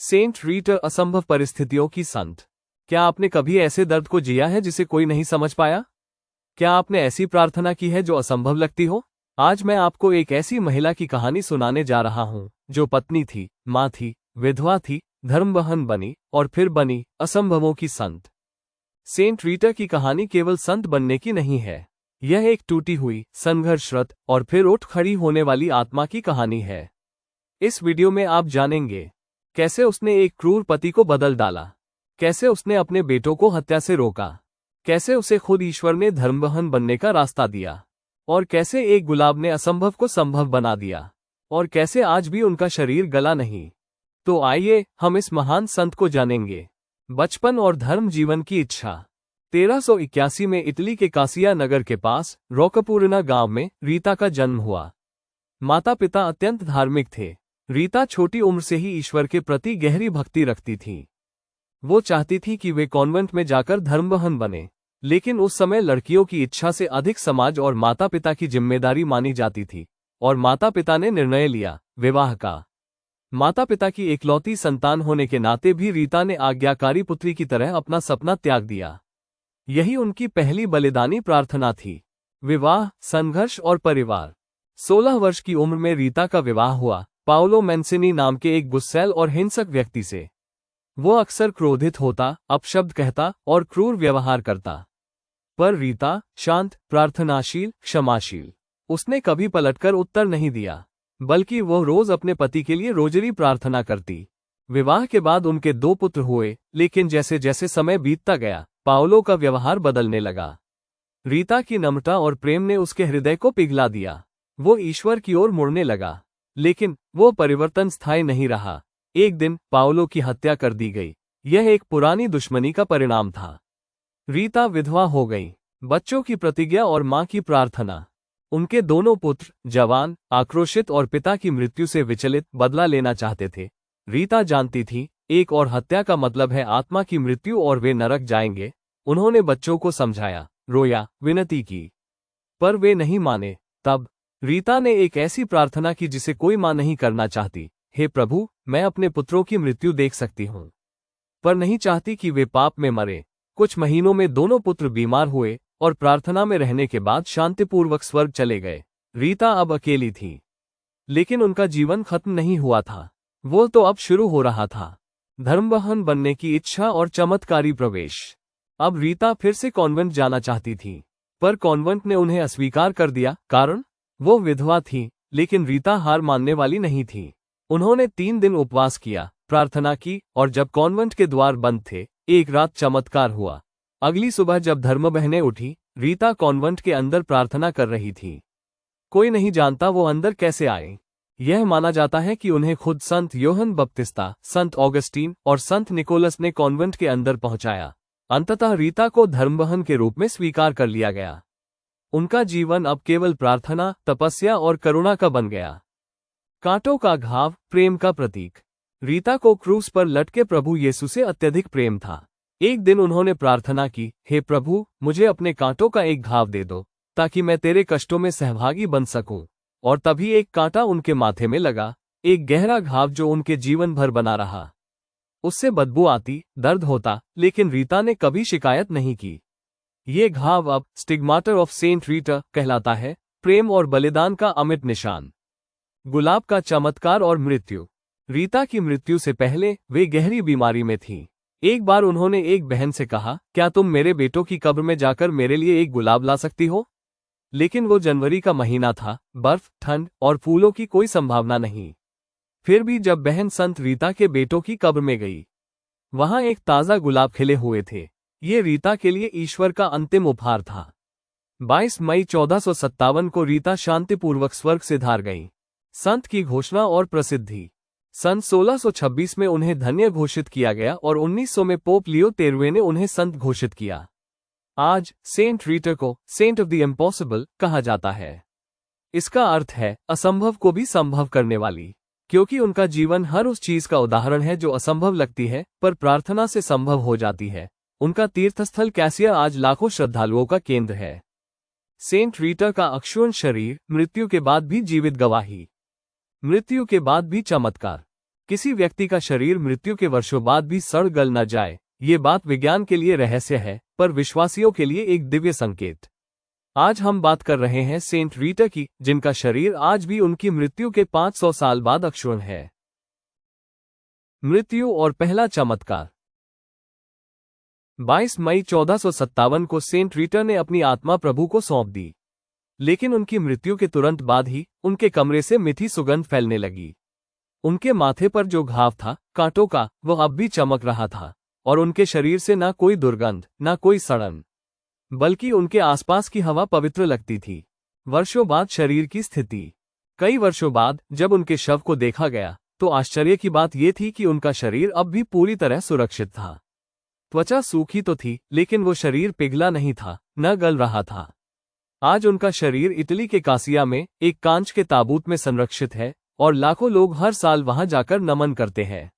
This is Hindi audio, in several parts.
सेंट रीटा असंभव परिस्थितियों की संत। क्या आपने कभी ऐसे दर्द को जिया है जिसे कोई नहीं समझ पाया? क्या आपने ऐसी प्रार्थना की है जो असंभव लगती हो? आज मैं आपको एक ऐसी महिला की कहानी सुनाने जा रहा हूं जो पत्नी थी, मां थी, विधवा थी, धर्मबहन बनी और फिर बनी असंभवों की संत। सेंट रीटा की कहानी केवल संत बनने की नहीं है। यह एक टूटी हुई, संघर्षरत और फिर उठ खड़ी होने वाली आत्मा की कहानी है। इस वीडियो में आप जानेंगे कैसे उसने एक क्रूर पति को बदल डाला, कैसे उसने अपने बेटों को हत्या से रोका, कैसे उसे खुद ईश्वर ने धर्मबहन बनने का रास्ता दिया, और कैसे एक गुलाब ने असंभव को संभव बना दिया, और कैसे आज भी उनका शरीर गला नहीं। तो आइए हम इस महान संत को जानेंगे। बचपन और धर्म जीवन की इच्छा। 1381 में इटली के कासिया नगर के पास रोकपूर्ना गांव में रीता का जन्म हुआ। माता पिता अत्यंत धार्मिक थे। रीता छोटी उम्र से ही ईश्वर के प्रति गहरी भक्ति रखती थी। वो चाहती थी कि वे कॉन्वेंट में जाकर धर्मबहन बने, लेकिन उस समय लड़कियों की इच्छा से अधिक समाज और माता पिता की जिम्मेदारी मानी जाती थी, और माता पिता ने निर्णय लिया विवाह का। माता पिता की इकलौती संतान होने के नाते भी रीता ने आज्ञाकारी पुत्री की तरह अपना सपना त्याग दिया। यही उनकी पहली बलिदानी प्रार्थना थी। विवाह, संघर्ष और परिवार। 16 वर्ष की उम्र में रीता का विवाह हुआ पाओलो मैंसिनी नाम के एक गुस्सैल और हिंसक व्यक्ति से। वो अक्सर क्रोधित होता, अपशब्द कहता और क्रूर व्यवहार करता। पर रीता शांत, प्रार्थनाशील, क्षमाशील। उसने कभी पलटकर उत्तर नहीं दिया, बल्कि वो रोज अपने पति के लिए रोजरी प्रार्थना करती। विवाह के बाद उनके 2 पुत्र हुए, लेकिन जैसे जैसे समय बीतता गया, पाओलो का व्यवहार बदलने लगा। रीता की नम्रता और प्रेम ने उसके हृदय को पिघला दिया। वो ईश्वर की ओर मुड़ने लगा, लेकिन वो परिवर्तन स्थायी नहीं रहा। एक दिन पाओलो की हत्या कर दी गई। यह एक पुरानी दुश्मनी का परिणाम था। रीता विधवा हो गई। बच्चों की प्रतिज्ञा और मां की प्रार्थना। उनके दोनों पुत्र जवान, आक्रोशित और पिता की मृत्यु से विचलित बदला लेना चाहते थे। रीता जानती थी एक और हत्या का मतलब है आत्मा की मृत्यु और वे नरक जाएंगे। उन्होंने बच्चों को समझाया, रोया, विनती की, पर वे नहीं माने। तब रीता ने एक ऐसी प्रार्थना की जिसे कोई मां नहीं करना चाहती। हे प्रभु, मैं अपने पुत्रों की मृत्यु देख सकती हूँ, पर नहीं चाहती कि वे पाप में मरे। कुछ महीनों में दोनों पुत्र बीमार हुए और प्रार्थना में रहने के बाद शांतिपूर्वक स्वर्ग चले गए। रीता अब अकेली थी, लेकिन उनका जीवन खत्म नहीं हुआ था। वो तो अब शुरू हो रहा था। धर्मबहन बनने की इच्छा और चमत्कारी प्रवेश। अब रीता फिर से कॉन्वेंट जाना चाहती थी, पर कॉन्वेंट ने उन्हें अस्वीकार कर दिया। कारण? वो विधवा थी, लेकिन रीता हार मानने वाली नहीं थी। उन्होंने 3 दिन उपवास किया, प्रार्थना की, और जब कॉन्वेंट के द्वार बंद थे, एक रात चमत्कार हुआ। अगली सुबह जब धर्मबहनें उठी, रीता कॉन्वेंट के अंदर प्रार्थना कर रही थी। कोई नहीं जानता वो अंदर कैसे आए। यह माना जाता है कि उन्हें खुद संत योहन बपतिस्ता, संत ऑगस्टीन और संत निकोलस ने कॉन्वेंट के अंदर पहुंचाया। अंततः रीता को धर्मबहन के रूप में स्वीकार कर लिया गया। उनका जीवन अब केवल प्रार्थना, तपस्या और करुणा का बन गया। कांटों का घाव, प्रेम का प्रतीक। रीता को क्रूस पर लटके प्रभु यीशु से अत्यधिक प्रेम था। एक दिन उन्होंने प्रार्थना की, हे प्रभु, मुझे अपने कांटों का एक घाव दे दो, ताकि मैं तेरे कष्टों में सहभागी बन सकूं। और तभी एक कांटा उनके माथे में लगा, एक गहरा घाव जो उनके जीवन भर बना रहा। उससे बदबू आती, दर्द होता, लेकिन रीता ने कभी शिकायत नहीं की। ये घाव अब स्टिग्माटर ऑफ सेंट रीटा कहलाता है, प्रेम और बलिदान का अमिट निशान। गुलाब का चमत्कार और मृत्यु। रीता की मृत्यु से पहले वे गहरी बीमारी में थीं। एक बार उन्होंने एक बहन से कहा, क्या तुम मेरे बेटों की कब्र में जाकर मेरे लिए एक गुलाब ला सकती हो? लेकिन वो जनवरी का महीना था, बर्फ, ठंड और फूलों की कोई संभावना नहीं। फिर भी जब बहन संत रीता के बेटों की कब्र में गई, वहां एक ताजा गुलाब खिले हुए थे। ये रीता के लिए ईश्वर का अंतिम उपहार था। 22 मई 1457 को रीता शांतिपूर्वक स्वर्ग से धार गई। संत की घोषणा और प्रसिद्धि। सन 1626 में उन्हें धन्य घोषित किया गया और 1900 में पोप लियो 13वें ने उन्हें संत घोषित किया। आज सेंट रीटा को सेंट ऑफ द इम्पॉसिबल कहा जाता है। इसका अर्थ है असंभव को भी संभव करने वाली, क्योंकि उनका जीवन हर उस चीज का उदाहरण है जो असंभव लगती है पर प्रार्थना से संभव हो जाती है। उनका तीर्थस्थल कैसिया आज लाखों श्रद्धालुओं का केंद्र है। सेंट रीटा का अक्षुण्ण शरीर, मृत्यु के बाद भी जीवित गवाही। मृत्यु के बाद भी चमत्कार। किसी व्यक्ति का शरीर मृत्यु के वर्षों बाद भी सड़ गल न जाए, ये बात विज्ञान के लिए रहस्य है, पर विश्वासियों के लिए एक दिव्य संकेत। आज हम बात कर रहे हैं सेंट रीटा की, जिनका शरीर आज भी उनकी मृत्यु के 500 साल बाद अक्षुण्ण है। मृत्यु और पहला चमत्कार। 22 मई 1457 को सेंट रीटा ने अपनी आत्मा प्रभु को सौंप दी, लेकिन उनकी मृत्यु के तुरंत बाद ही उनके कमरे से मीठी सुगंध फैलने लगी। उनके माथे पर जो घाव था कांटों का, वह अब भी चमक रहा था, और उनके शरीर से ना कोई दुर्गंध, ना कोई सड़न, बल्कि उनके आसपास की हवा पवित्र लगती थी। वर्षों बाद शरीर की स्थिति। कई वर्षों बाद जब उनके शव को देखा गया, तो आश्चर्य की बात यह थी कि उनका शरीर अब भी पूरी तरह सुरक्षित था। त्वचा सूखी तो थी, लेकिन वो शरीर पिघला नहीं था, न गल रहा था। आज उनका शरीर इटली के कासिया में एक कांच के ताबूत में संरक्षित है, और लाखों लोग हर साल वहां जाकर नमन करते हैं।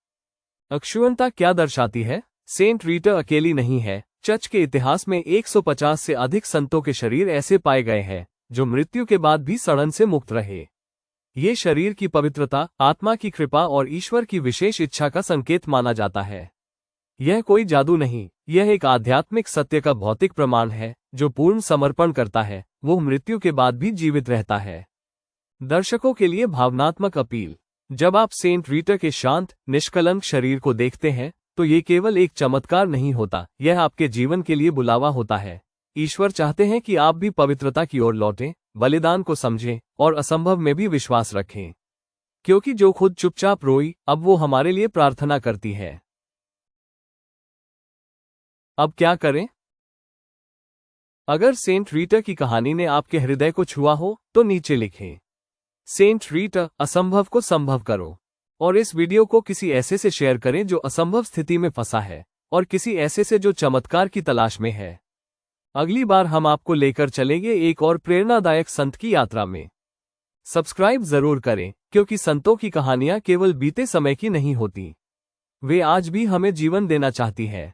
अक्षुण्णता क्या दर्शाती है? सेंट रीटा अकेली नहीं है। चर्च के इतिहास में 150 से अधिक संतों के शरीर ऐसे पाए गए हैं जो मृत्यु के बाद भी सड़न से मुक्त रहे। ये शरीर की पवित्रता, आत्मा की कृपा और ईश्वर की विशेष इच्छा का संकेत माना जाता है। यह कोई जादू नहीं, यह एक आध्यात्मिक सत्य का भौतिक प्रमाण है। जो पूर्ण समर्पण करता है, वो मृत्यु के बाद भी जीवित रहता है। दर्शकों के लिए भावनात्मक अपील। जब आप सेंट रीटा के शांत, निष्कलंक शरीर को देखते हैं, तो ये केवल एक चमत्कार नहीं होता, यह आपके जीवन के लिए बुलावा होता है। ईश्वर चाहते हैं कि आप भी पवित्रता की ओर लौटें, बलिदान को समझें और असंभव में भी विश्वास रखें। क्योंकि जो खुद चुपचाप रोई, अब वो हमारे लिए प्रार्थना करती है। अब क्या करें? अगर सेंट रीटा की कहानी ने आपके हृदय को छुआ हो, तो नीचे लिखें, सेंट रीटा, असंभव को संभव करो। और इस वीडियो को किसी ऐसे से शेयर करें जो असंभव स्थिति में फंसा है, और किसी ऐसे से जो चमत्कार की तलाश में है। अगली बार हम आपको लेकर चलेंगे एक और प्रेरणादायक संत की यात्रा में। सब्सक्राइब जरूर करें, क्योंकि संतों की कहानियां केवल बीते समय की नहीं होती, वे आज भी हमें जीवन देना चाहती है।